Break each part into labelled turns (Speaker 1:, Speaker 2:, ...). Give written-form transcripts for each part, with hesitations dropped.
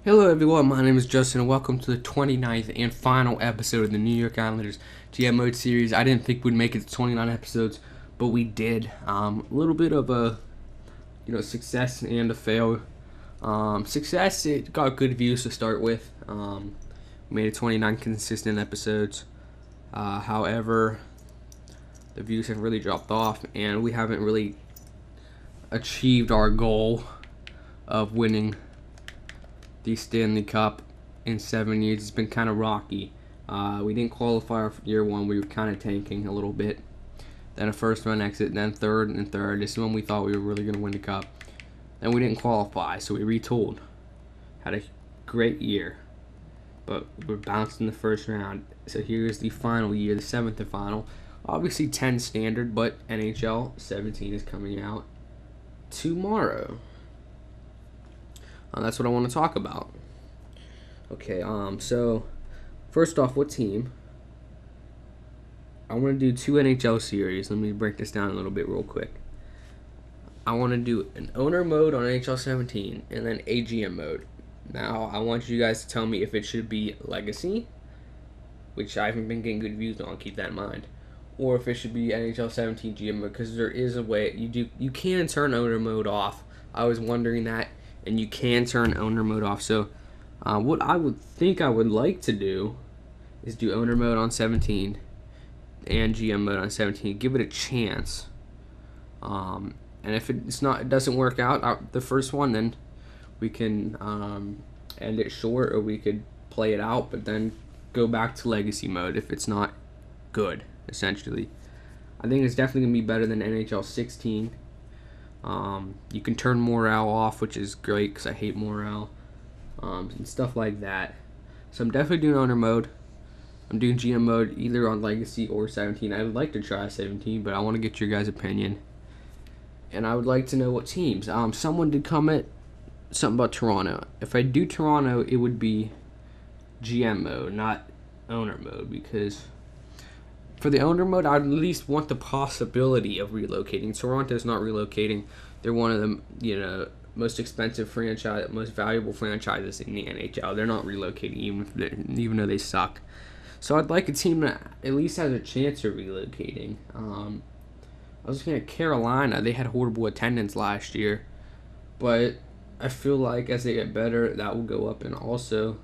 Speaker 1: Hello everyone, my name is Justin and welcome to the 29th and final episode of the New York Islanders GM Mode series. I didn't think we'd make it to 29 episodes, but we did. A little bit of a success and a fail. Success, it got good views to start with. We made it 29 consistent episodes. However, the views have really dropped off and we haven't really achieved our goal of winning the Stanley Cup in 7 years. It's been kind of rocky. We didn't qualify for year one. We were kind of tanking a little bit. Then a first round exit, then third and third. This is when we thought we were really going to win the cup. Then we didn't qualify, so we retooled. Had a great year, but we're bounced in the first round. So here's the final year, the seventh and final. Obviously 10 standard, but NHL 17 is coming out tomorrow. That's what I want to talk about. Okay, so first off, what team? I want to do 2 NHL series. Let me break this down a little bit real quick. I want to do an owner mode on NHL 17 and then AGM mode. Now, I want you guys to tell me if it should be Legacy, which I haven't been getting good views on, keep that in mind, or if it should be NHL 17 GM mode, because there is a way you can turn owner mode off. I was wondering that. And you can turn owner mode off. So what I would think I would like to do is do owner mode on 17 and GM mode on 17. Give it a chance. And if it doesn't work out the first one, then we can end it short, or we could play it out, but then go back to legacy mode if it's not good. Essentially, I think it's definitely gonna be better than NHL 16. You can turn morale off, which is great because I hate morale, and stuff like that. So I'm definitely doing owner mode. I'm doing GM mode either on Legacy or 17. I would like to try 17, but I want to get your guys' opinion. And I would like to know what teams. Someone did comment something about Toronto. If I do Toronto, it would be GM mode, not owner mode, because for the owner mode, I'd at least want the possibility of relocating. Toronto's not relocating. They're one of the most expensive franchise, most valuable franchises in the NHL. They're not relocating even though they suck. So I'd like a team that at least has a chance of relocating. I was looking at Carolina. They had horrible attendance last year, but I feel like as they get better, that will go up. And also,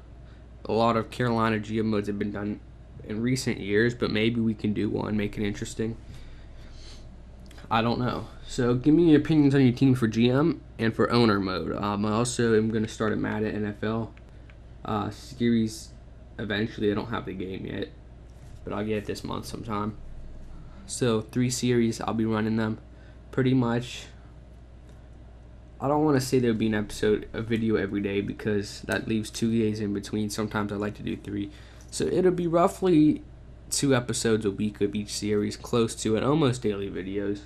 Speaker 1: a lot of Carolina GM modes have been done in recent years, but maybe we can do one, make it interesting. I don't know. So give me your opinions on your team for GM and for owner mode. I also am going to start a Madden NFL series eventually. I don't have the game yet, but I'll get it this month sometime. So 3 series, I'll be running them pretty much. I don't want to say there'll be a video every day, because that leaves 2 days in between. Sometimes I like to do 3. So it'll be roughly 2 episodes a week of each series, close to it, almost daily videos.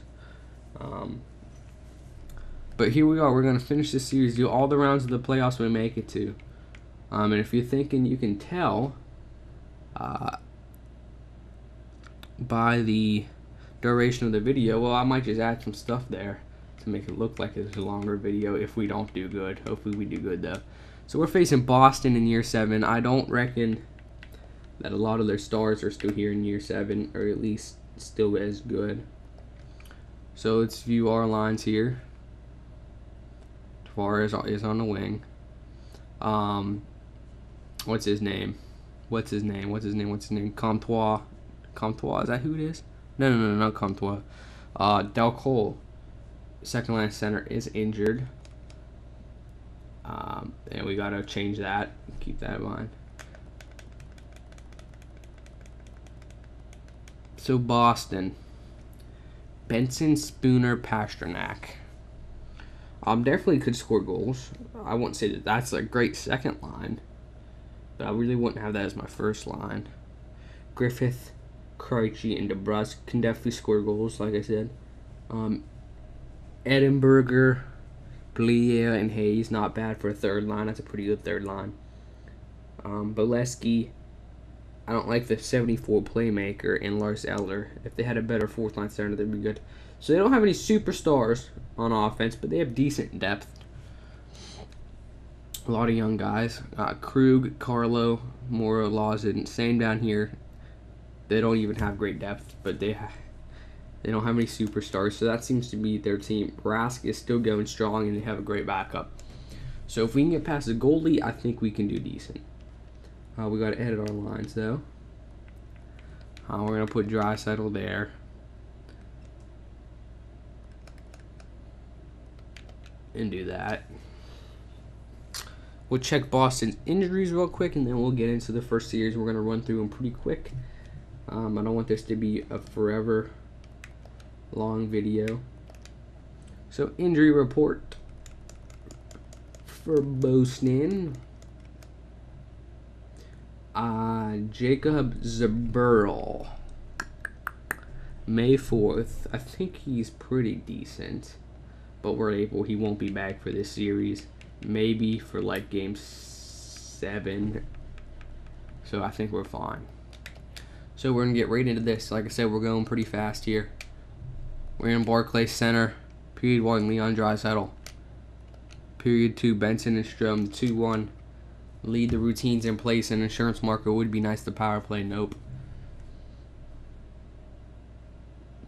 Speaker 1: But here we are. We're going to finish this series, do all the rounds of the playoffs we make it to. And if you're thinking you can tell by the duration of the video, well, I might just add some stuff there to make it look like it's a longer video if we don't do good. Hopefully we do good, though. So we're facing Boston in year 7. I don't reckon that a lot of their stars are still here in year 7, or at least still as good. So let's view our lines here. Tavares is on the wing. What's his name? Comtois, is that who it is? No, not Comtois. Del Cole, second line center, is injured. And we gotta change that. Keep that in mind. So Boston, Benson, Spooner, Pasternak. Definitely could score goals. I wouldn't say that that's a great second line, but I really wouldn't have that as my first line. Griffith, Krejci, and DeBrusque can definitely score goals, like I said. Edinburgher, Blia, and Hayes, not bad for a third line. That's a pretty good third line. Bolesky, I don't like the 74 playmaker, and Lars Eller. If they had a better fourth line center, they'd be good. So they don't have any superstars on offense, but they have decent depth. A lot of young guys. Krug, Carlo, Mora, Lawson. Same down here. They don't even have great depth, but they don't have any superstars, so that seems to be their team. Rask is still going strong, and they have a great backup. So if we can get past the goalie, I think we can do decent. We got to edit our lines, though. We're going to put Draisaitl there. And do that. We'll check Boston's injuries real quick, and then we'll get into the first series. We're going to run through them pretty quick. I don't want this to be a forever long video. So, injury report for Boston. Jacob Zaburl. May 4th. I think he's pretty decent. But he won't be back for this series. Maybe for like game 7. So I think we're fine. So we're going to get right into this. Like I said, we're going pretty fast here. We're in Barclays Center. Period 1, Leon Draisaitl. Period 2, Benson and Strome. 2-1. Lead the routines in place. An insurance marker would be nice to power play. Nope.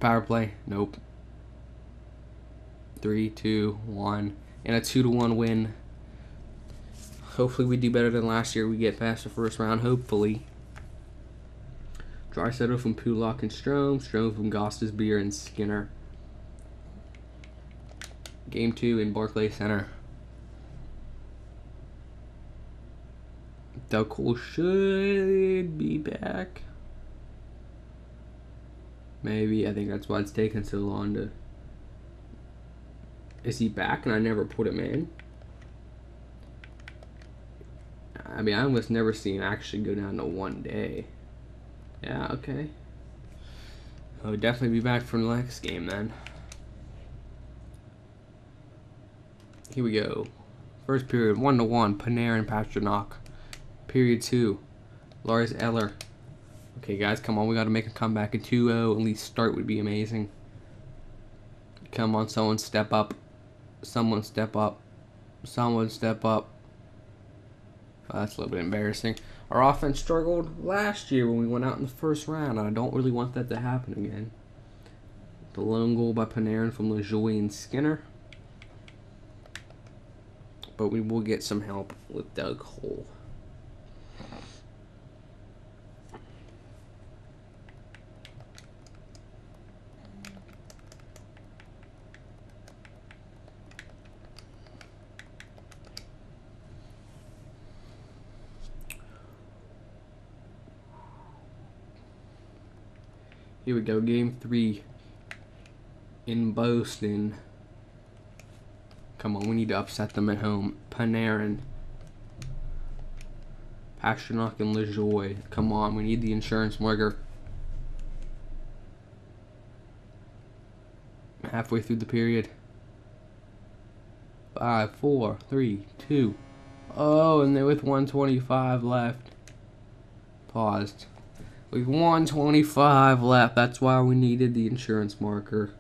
Speaker 1: Power play. Nope. 3, 2, 1. And a 2-1 win. Hopefully we do better than last year. We get past the first round. Hopefully. Draisaitl from Pulock and Strome. Strome from Gostisbehere and Skinner. Game 2 in Barclays Center. Delcole should be back. Maybe. I think that's why it's taking so long to... Is he back and I never put him in? I mean, I almost never see him actually go down to 1 day. Yeah, okay. He'll definitely be back for the next game then. Here we go. First period, 1-1, Panarin, Pastrnak. Period 2, Lars Eller. Okay, guys, come on. We got to make a comeback. A 2-0, at least start would be amazing. Come on, someone step up. Someone step up. Someone step up. Oh, that's a little bit embarrassing. Our offense struggled last year when we went out in the first round, and I don't really want that to happen again. The lone goal by Panarin from LaJoie and Skinner. But we will get some help with Delcole. Here we go, game 3 in Boston. Come on, we need to upset them at home. Panarin, Pastrnak, and LaJoie. Come on, we need the insurance marker. Halfway through the period. 5, 4, 3, 2. Oh, and then with 1:25 left. Paused. With 1:25 left. That's why we needed the insurance marker.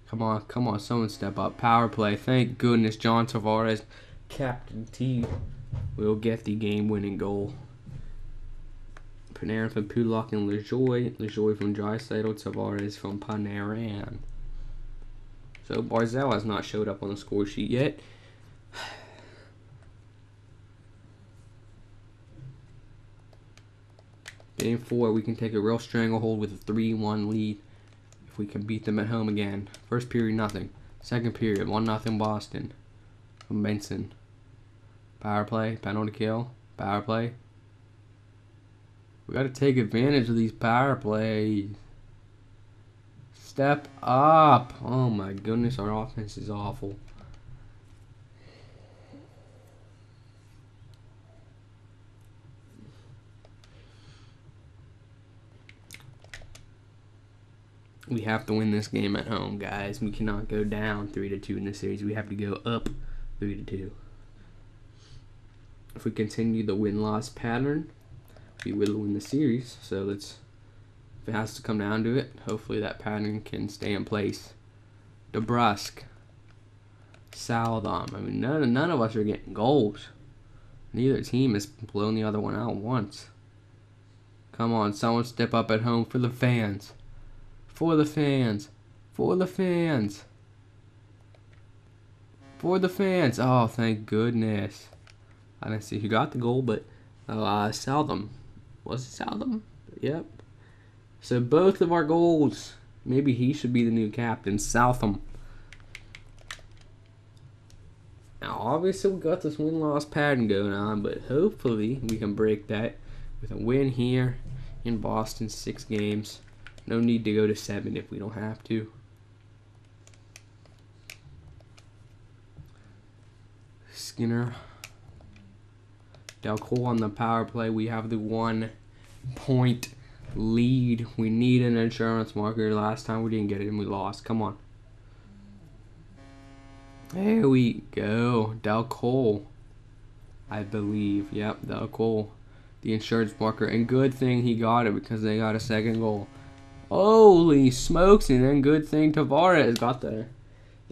Speaker 1: Come on, come on, someone step up. Power play. Thank goodness John Tavares, Captain T, will get the game-winning goal. Panarin from Pulock and LaJoie. LaJoie from Draisaitl. Tavares from Panarin. So Barzal has not showed up on the score sheet yet. Game 4, we can take a real stranglehold with a 3-1 lead if we can beat them at home again. First period, nothing. Second period, 1-0 Boston from Benson. Power play, penalty kill, power play. We got to take advantage of these power plays. Step up. Oh my goodness, our offense is awful. We have to win this game at home, guys. We cannot go down 3-2 in this series. We have to go up 3-2. If we continue the win-loss pattern, we will win the series. So if it has to come down to it, hopefully that pattern can stay in place. DeBrusque. Seldom. I mean, none of us are getting goals. Neither team has blown the other one out once. Come on, someone step up at home for the fans. For the fans. For the fans. For the fans. Oh, thank goodness. I didn't see who got the goal, but Seldom. Was it Seldom? Yep. So both of our goals. Maybe he should be the new captain. Southam. Now, obviously, we got this win-loss pattern going on, but hopefully we can break that with a win here in Boston. 6 games. No need to go to 7 if we don't have to. Skinner. Del Cole on the power play. We have the 1-point lead. We need an insurance marker. Last time we didn't get it and we lost. Come on. There we go. Del Cole, I believe. Yep, Del Cole. The insurance marker. And good thing he got it because they got a second goal. Holy smokes. And then good thing Tavares got the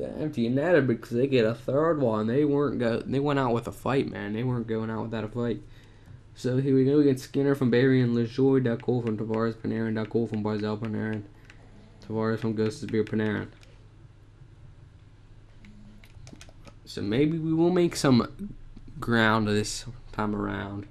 Speaker 1: empty netter because they get a third one. They went out with a fight, man. They weren't going out without a fight. So here we go. We get Skinner from Barry and LeJoy. Del Cole from Tavares, Panarin. Del Cole from Barzal, Panarin. Tavares from Ghosts Beer, Panarin. So maybe we will make some ground this time around.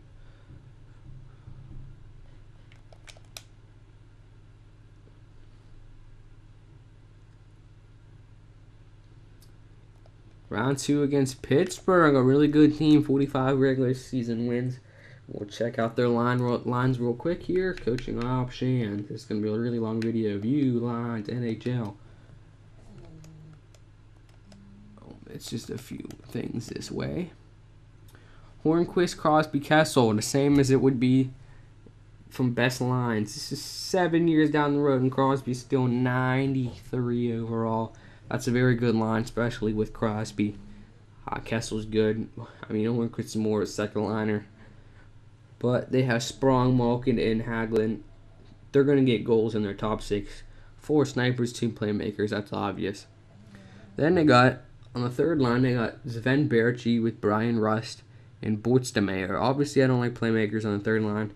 Speaker 1: Round 2 against Pittsburgh, a really good team, 45 regular season wins. We'll check out their lines real quick here. Coaching options. This is going to be a really long video. View lines, NHL. It's just a few things this way. Hornquist, Crosby, Kessel, the same as it would be from best lines. This is 7 years down the road, and Crosby's still 93 overall. That's a very good line, especially with Crosby. Kessel's good. I mean, Hornquist is more a second liner. But they have Sprong, Malkin, and Hagelin. They're going to get goals in their top 6. 4 snipers, 2 playmakers. That's obvious. Then they got, on the third line, they got Sven Berchi with Brian Rust and Bortstemeyer. Obviously, I don't like playmakers on the third line,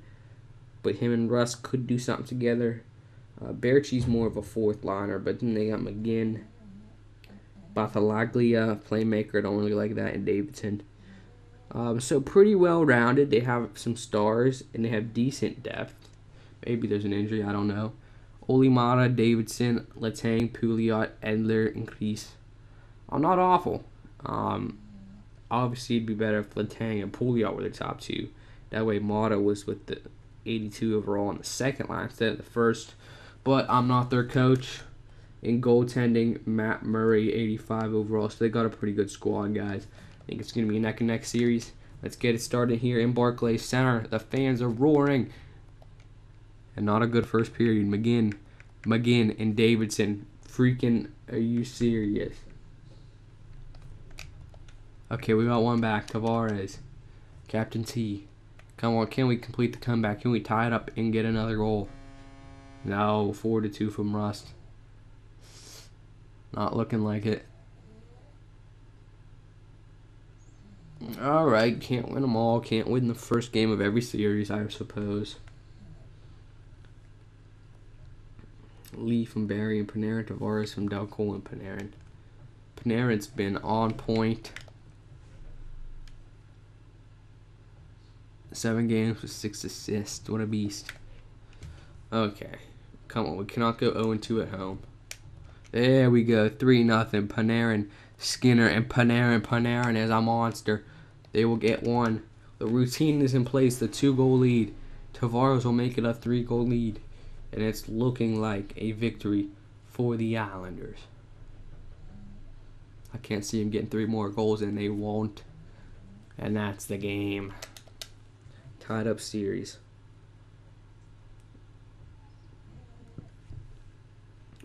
Speaker 1: but him and Rust could do something together. Berchi's more of a fourth liner, but then they got McGinn, Bartolaglia, playmaker. I don't really like that, and Davidson. So pretty well rounded. They have some stars and they have decent depth. Maybe there's an injury, I don't know. Olimata, Davidson, Letang, Pouliot, Edler, and Kreese. Not awful. Obviously, it'd be better if Letang and Pouliot were the top 2. That way, Mata was with the 82 overall on the second line instead of the first. But I'm not their coach. In goaltending, Matt Murray, 85 overall. So they got a pretty good squad, guys. I think it's going to be a neck-and-neck series. Let's get it started here in Barclays Center. The fans are roaring. And not a good first period. McGinn, and Davidson. Freaking, are you serious? Okay, we got one back. Tavares. Captain T. Come on, can we complete the comeback? Can we tie it up and get another goal? No, 4-2 from Rust. Not looking like it. Alright, can't win them all. Can't win the first game of every series, I suppose. Lee from Barry and Panarin. Tavares from Del Cole and Panarin. Panarin's been on point. 7 games with 6 assists. What a beast. Okay. Come on, we cannot go 0-2 at home. There we go. 3-0. Panarin, Skinner, and Panarin is a monster. They will get one. The routine is in place. The 2-goal lead. Tavares will make it a 3-goal lead. And it's looking like a victory for the Islanders. I can't see them getting 3 more goals, and they won't. And that's the game. Tied up series.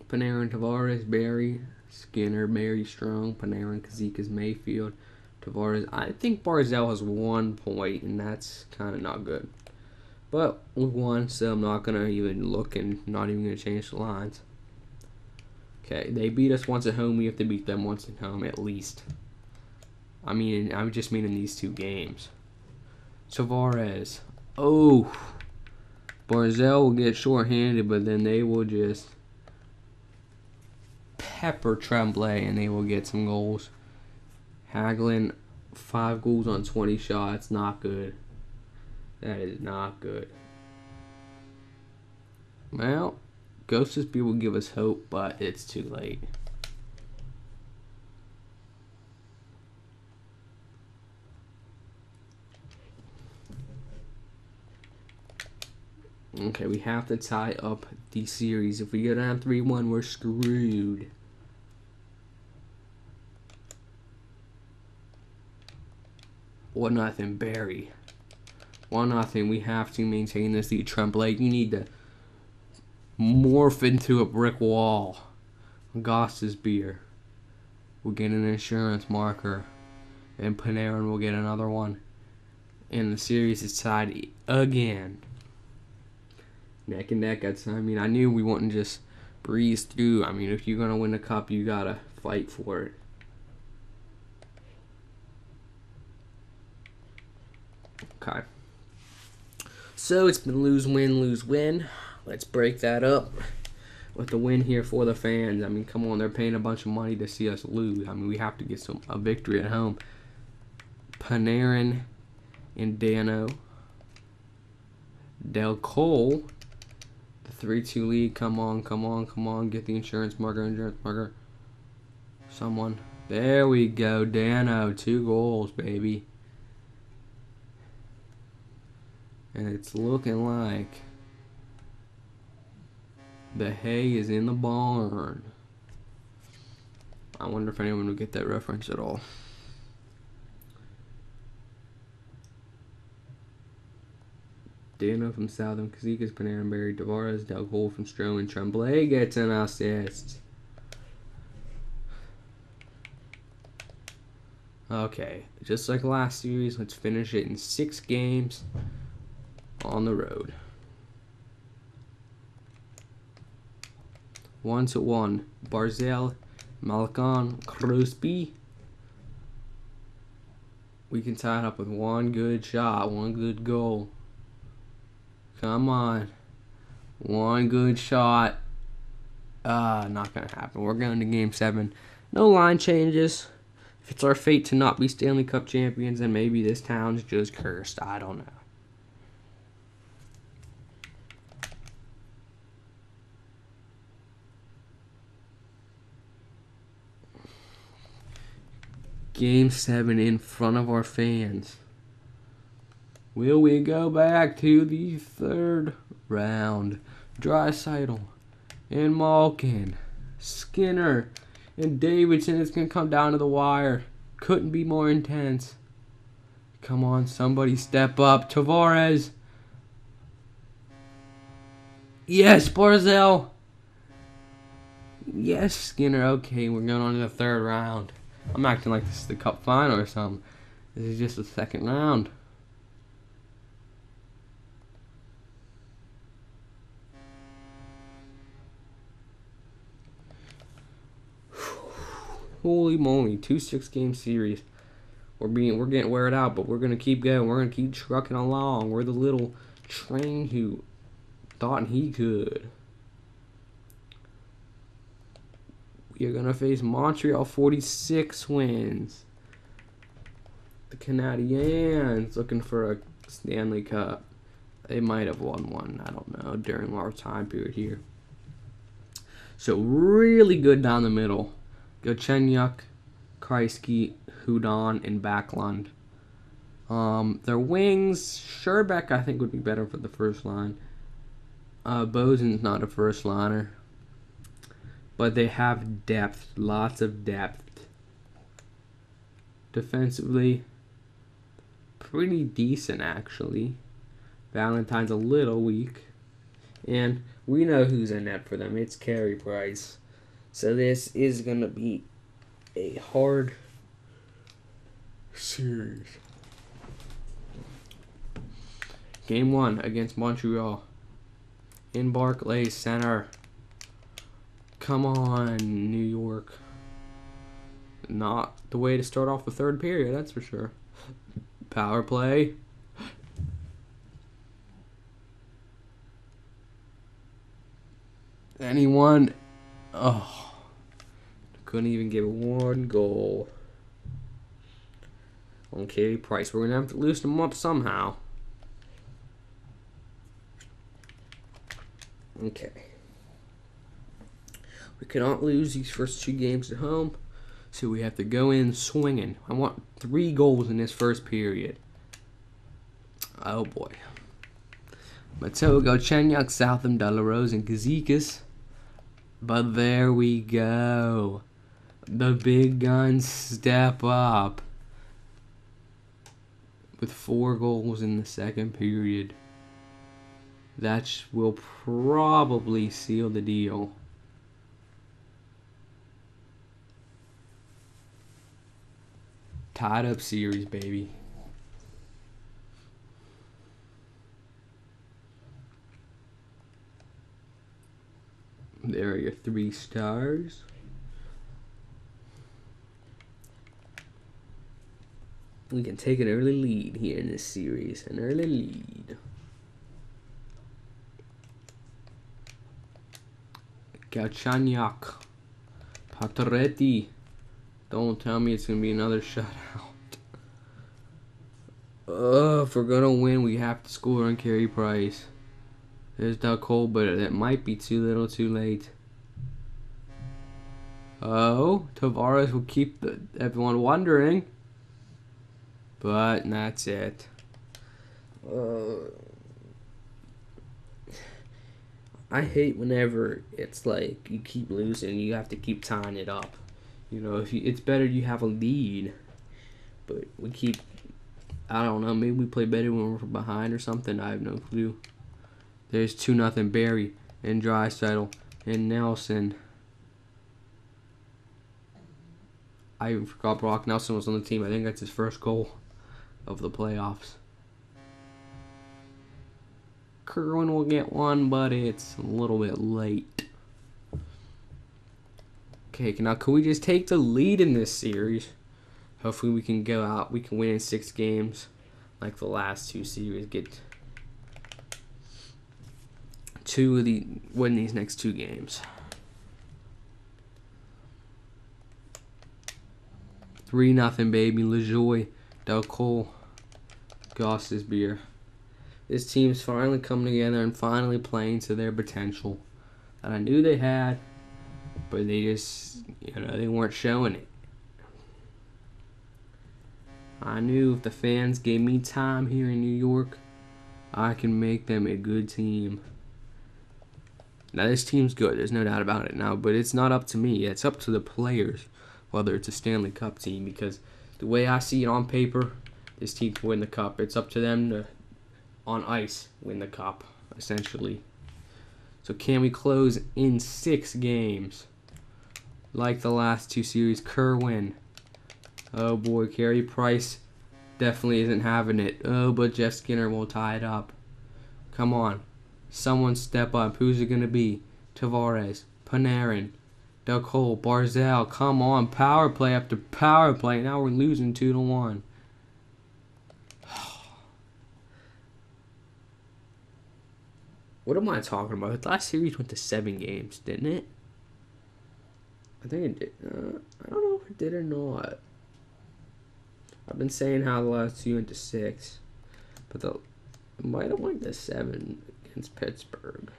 Speaker 1: Panarin, Tavares, Barry, Skinner, Barry, Strong, Panarin, Kazikas, Mayfield, Tavares. I think Barzal has 1 point, and that's kind of not good. But we won, so I'm not going to even look and not even going to change the lines. Okay, they beat us once at home. We have to beat them once at home at least. I just mean in these two games. Tavares. Oh. Barzell will get shorthanded, but then they will just pepper Tremblay and they will get some goals. Hagelin, 5 goals on 20 shots. Not good. That is not good. Well, Ghost's B will give us hope, but it's too late. Okay, we have to tie up the series. If we go down 3-1, we're screwed. What nothing, Barry. 1-0. We have to maintain this lead. Tremblay, you need to morph into a brick wall. Goss's beer. We'll get an insurance marker. And Panarin will get another one. And the series is tied again. Neck and neck. I knew we wouldn't just breeze through. If you're going to win the cup, you got to fight for it. Okay. So it's been lose, win, lose, win. Let's break that up with the win here for the fans. Come on, they're paying a bunch of money to see us lose. We have to get a victory at home. Panarin and Dano. Del Cole. The 3-2 lead. Come on. Get the insurance marker. Someone. There we go. Dano. 2 goals, baby. And it's looking like the hay is in the barn. I wonder if anyone will get that reference at all. Dano from Southern, Kazikas, Panarin, Barry, Tavares, Del Cole from Stroman, Tremblay gets an assist. Okay, just like last series, let's finish it in 6 games on the road. 1-1. Barzell, Malkin, Crosby. We can tie it up with 1 good shot, 1 good goal. Come on. 1 good shot. Not going to happen. We're going to game 7. No line changes. If it's our fate to not be Stanley Cup champions, then maybe this town's just cursed. I don't know. Game 7 in front of our fans. Will we go back to the 3rd round? Draisaitl and Malkin, Skinner and Davidson. It's going to come down to the wire. Couldn't be more intense. Come on, somebody step up. Tavares. Yes, Barzell. Yes, Skinner. Okay, we're going on to the 3rd round. I'm acting like this is the cup final or something. This is just the 2nd round. Holy moly, 2 6-game series. We're getting wear it out, but we're gonna keep going. We're gonna keep trucking along. We're the little train who thought he could. You're gonna face Montreal, 46 wins. The Canadiens looking for a Stanley Cup. They might have won one, I don't know, during our time period here. So really good down the middle. Galchenyuk, Kreisky, Hudon, and Backlund. Their wings, Sherbeck I think would be better for the first line. Bozen's not a first liner. But they have depth, lots of depth. Defensively, pretty decent actually. Valentine's a little weak. And we know who's in net for them. It's Carey Price. So this is going to be a hard series. Game 1 against Montreal. In Barclays Center. Come on, New York. Not the way to start off the third period, that's for sure. Power play. Anyone? Oh. Couldn't even get one goal. On Katie Price. We're going to have to loosen them up somehow. Okay. We cannot lose these first 2 games at home. So we have to go in swinging. I want 3 goals in this first period. Oh boy. Matogo, Chenyuk, Southam, Delarose, and Kazikas. But there we go. The big guns step up. With 4 goals in the second period. That will probably seal the deal. Tied up series, baby. There are your 3 stars. We can take an early lead here in this series. An early lead. Galchenyuk. Patoretti. Don't tell me it's going to be another shutout. If we're going to win, we have to score on Carey Price. There's Doug Cole, but it might be too little too late. Oh, Tavares will keep everyone wondering. But that's it. I hate whenever it's like you keep losing, you have to keep tying it up. You know, it's better you have a lead. But we keep, I don't know, maybe we play better when we're behind or something. I have no clue. There's 2-0 Barry and Draisaitl and Nelson. I forgot Brock Nelson was on the team. I think that's his first goal of the playoffs. Kerwin will get one, but it's a little bit late. Okay, now can we just take the lead in this series? Hopefully we can go out. We can win in 6 games like the last 2 series. Get win these next 2 games. 3-0, baby. LaJoie, Del Cole, Goss's beer. This team's finally coming together and finally playing to their potential that I knew they had, but they just, they weren't showing it. I knew if the fans gave me time here in New York, I can make them a good team. Now, this team's good. There's no doubt about it now, but it's not up to me. It's up to the players, whether it's a Stanley Cup team, because the way I see it on paper, this team can win the Cup. It's up to them to, on ice, win the Cup, essentially. So can we close in 6 games? Like the last 2 series, Kerwin. Oh boy, Carey Price definitely isn't having it. Oh, but Jeff Skinner will tie it up. Come on. Someone step up. Who's it going to be? Tavares, Panarin, Del Cole, Barzal. Come on. Power play after power play. Now we're losing 2-1. What am I talking about? The last series went to 7 games, didn't it? I think it did. I don't know if it did or not. I've been saying how the last 2 went to 6. But it might have went to 7 against Pittsburgh.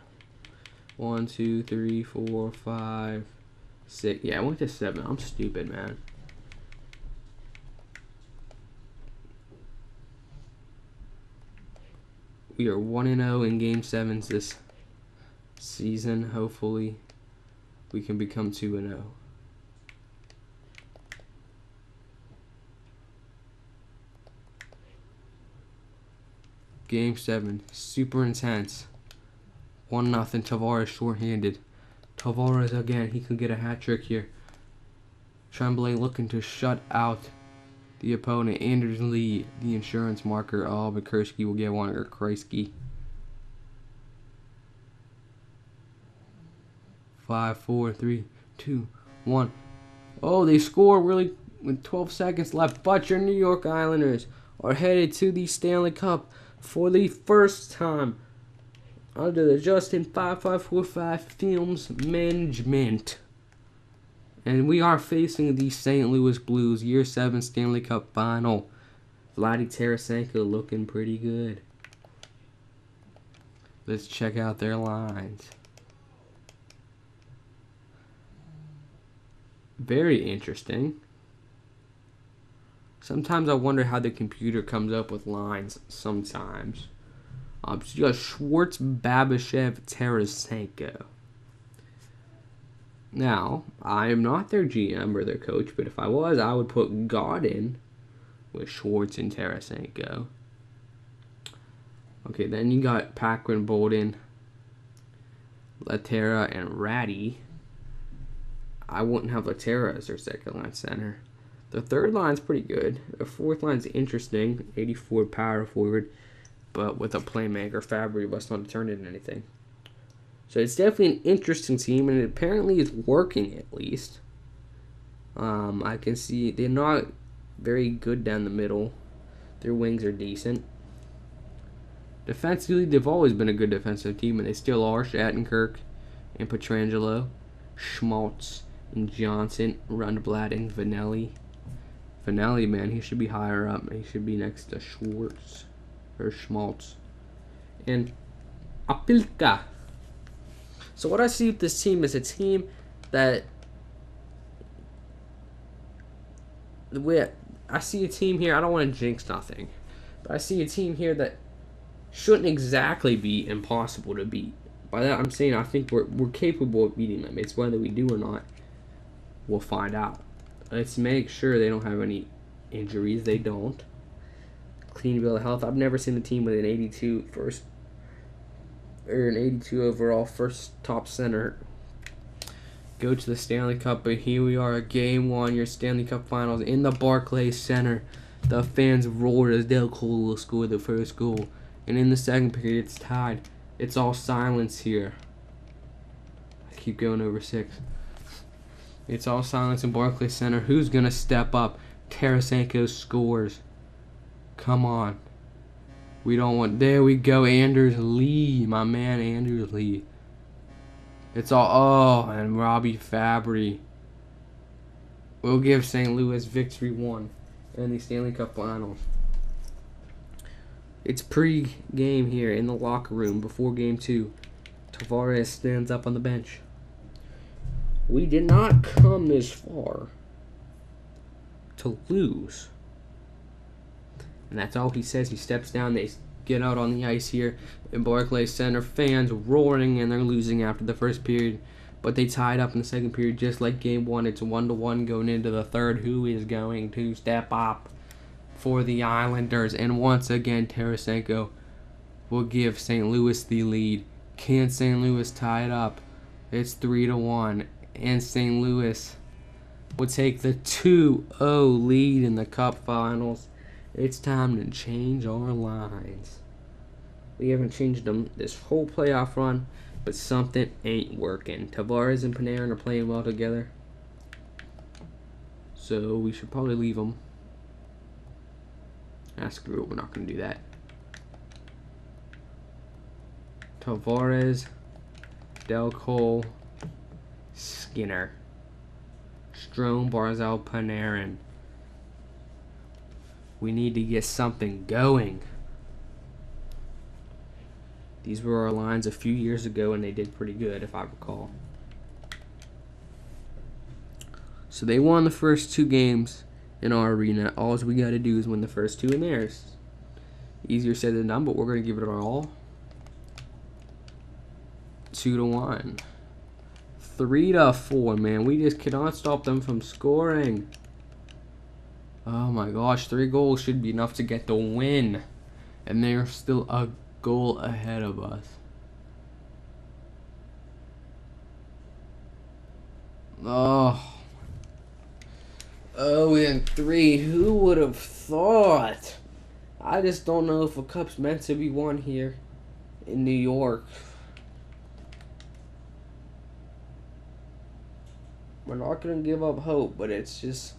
Speaker 1: 1, 2, 3, 4, 5, 6. Yeah, I went to 7. I'm stupid, man. We are 1-0 in Game 7s this season. Hopefully, we can become 2-0. Game 7, super intense. 1-0, Tavares shorthanded. Tavares again, he could get a hat trick here. Tremblay looking to shut out the opponent. Anders Lee, the insurance marker. Oh, Bukurski will get one, or Kreisky. 5, 4, 3, 2, 1. Oh, they score really with 12 seconds left. But your New York Islanders are headed to the Stanley Cup for the first time under the Justin 5545 Films management. And we are facing the St. Louis Blues, Year 7 Stanley Cup Final. Vladdy Tarasenko looking pretty good. Let's check out their lines. Very interesting. Sometimes I wonder how the computer comes up with lines sometimes. So you got Schwartz, Babashev, Tarasenko. Now, I am not their GM or their coach, but if I was, I would put Godin with Schwartz and Tarasenko. Okay, then you got Paquin, Bolden, Laterra, and Ratty. I wouldn't have Laterra as their second line center. The third line's pretty good. The fourth line's interesting. 84 power forward, but with a playmaker, Fabry must not turn into anything. So it's definitely an interesting team, and it apparently is working at least. I can see they're not very good down the middle. Their wings are decent. Defensively, they've always been a good defensive team, and they still are. Shattenkirk and Pietrangelo, Schmaltz and Johnson, Rundblad and Vanelli. Vanelli, man, he should be higher up. He should be next to Schwartz or Schmaltz. And Apilka. So what I see with this team is a team that I see a team here. I don't want to jinx nothing, but I see a team here that shouldn't exactly be impossible to beat. By that I'm saying I think we're capable of beating them. It's whether we do or not, we'll find out. Let's make sure they don't have any injuries. They don't. Clean bill of health. I've never seen a team with an 82 first or an 82 overall first top center go to the Stanley Cup. But here we are at Game 1, your Stanley Cup Finals in the Barclays Center. The fans roared as Del Cole will score the first goal. And in the second period, it's tied. It's all silence here. I keep going over 6. It's all silence in Barclays Center. Who's going to step up? Tarasenko scores. Come on. We don't want... There we go. Anders Lee. My man, Anders Lee. It's all... Oh, and Robbie Fabry. We'll give St. Louis victory 1 in the Stanley Cup Finals. It's pre-game here in the locker room before Game 2. Tavares stands up on the bench. We did not come this far to lose. And that's all he says. He steps down. They get out on the ice here in Barclays Center. Fans roaring, and they're losing after the first period. But they tied up in the second period just like Game 1. It's 1-1 going into the third. Who is going to step up for the Islanders? And once again, Tarasenko will give St. Louis the lead. Can St. Louis tie it up? It's 3-1. And St. Louis will take the 2-0 lead in the Cup Finals. It's time to change our lines. We haven't changed them this whole playoff run, but something ain't working. Tavares and Panarin are playing well together, so we should probably leave them. Screw it, we're not going to do that. Tavares, Del Cole, Skinner, Strome, Barzal, Panarin. We need to get something going. These were our lines a few years ago, and they did pretty good, if I recall. So they won the first 2 games in our arena. All we got to do is win the first 2 in theirs. Easier said than done, but we're going to give it our all. 2-1. 3-4, man. We just cannot stop them from scoring. Oh my gosh, 3 goals should be enough to get the win. And they're still a goal ahead of us. Oh. 0-3. Who would have thought? I just don't know if a cup's meant to be won here in New York. We're not going to give up hope, but it's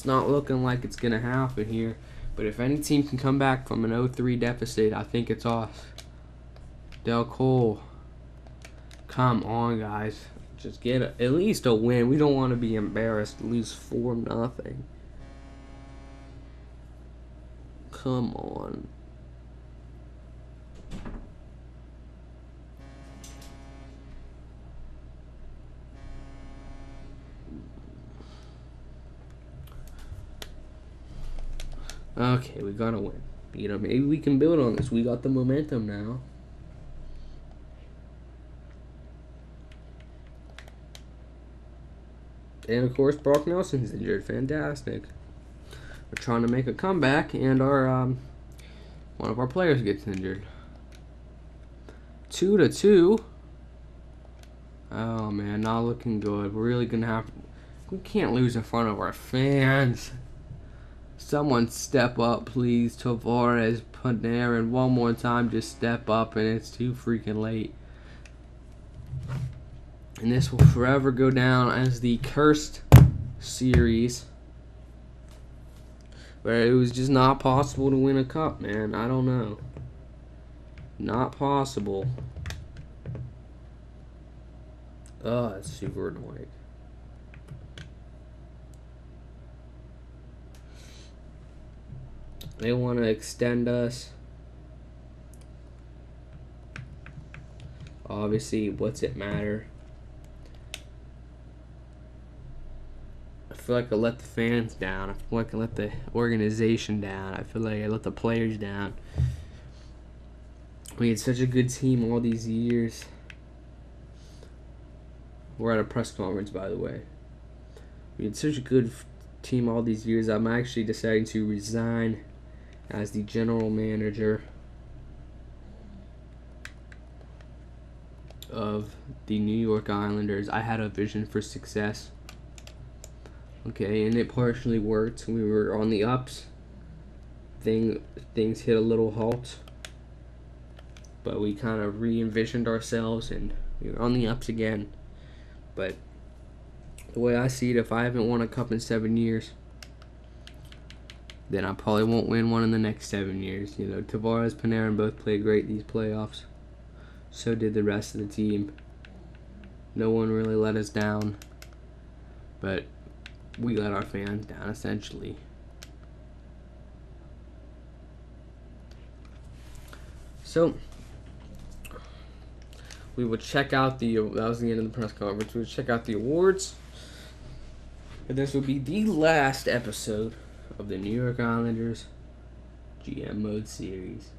Speaker 1: not looking like it's going to happen here. But if any team can come back from an 0-3 deficit, I think it's us. Del Cole. Come on, guys. Just get at least a win. We don't want to be embarrassed to lose 4-0. Come on. Okay, we gotta win. You know, maybe we can build on this. We got the momentum now. And of course, Brock Nelson's injured. Fantastic. We're trying to make a comeback, and our one of our players gets injured. 2-2. Oh man, not looking good. We're really gonna have. We can't lose in front of our fans. Someone step up, please. Tavares, Panarin, one more time. Just step up, and it's too freaking late. And this will forever go down as the cursed series, where it was just not possible to win a cup, man. I don't know. Not possible. Oh, that's super annoying. They want to extend us. Obviously, what's it matter? I feel like I let the fans down. I feel like I let the organization down. I feel like I let the players down. We had such a good team all these years. We're at a press conference, by the way. We had such a good team all these years. I'm actually deciding to resign as the general manager of the New York Islanders. I had a vision for success. Okay, and it partially worked. We were on the ups. Things hit a little halt. But we kind of re-envisioned ourselves, and we were on the ups again. But the way I see it, if I haven't won a cup in 7 years, then I probably won't win one in the next 7 years. You know, Tavares, Panarin both played great these playoffs. So did the rest of the team. No one really let us down. But we let our fans down, essentially. So we would check out the, that was the end of the press conference. We would check out the awards. And this would be the last episode of the New York Islanders GM Mode series.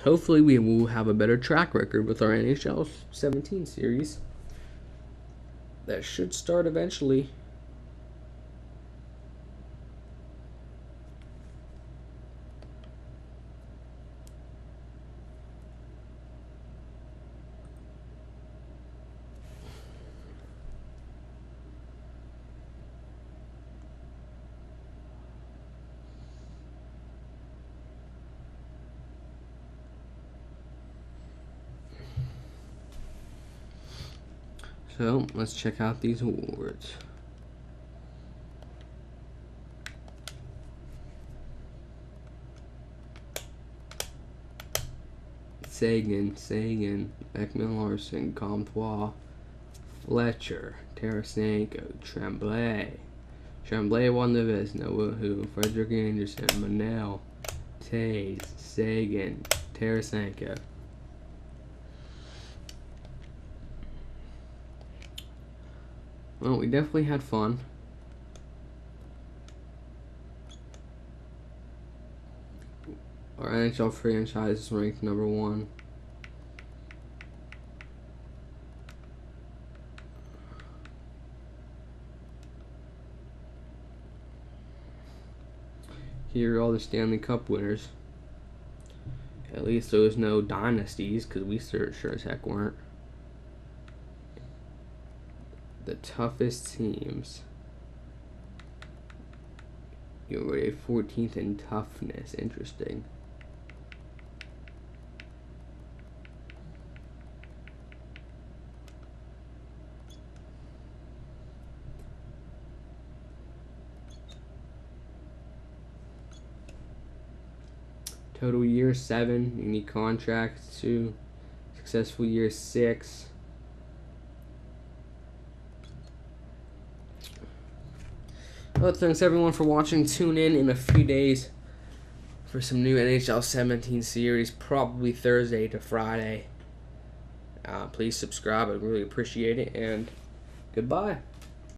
Speaker 1: Hopefully we will have a better track record with our NHL 17 series. That should start eventually. So, let's check out these awards. Sagan, Ekman Larson, Comtois, Fletcher, Tarasenko, Tremblay. Tremblay won the Vezina, woohoo. Frederick Anderson, Manel, Tays, Sagan, Tarasenko. Well, we definitely had fun. Our NHL franchise is ranked #1. Here are all the Stanley Cup winners. At least there was no dynasties, because we sure as heck weren't. The toughest teams. You were a 14th in toughness. Interesting. Total year 7. Unique contract 2. Successful year 6. Well, thanks everyone for watching. Tune in a few days for some new NHL 17 series, probably Thursday to Friday. Please subscribe. I really appreciate it. And goodbye.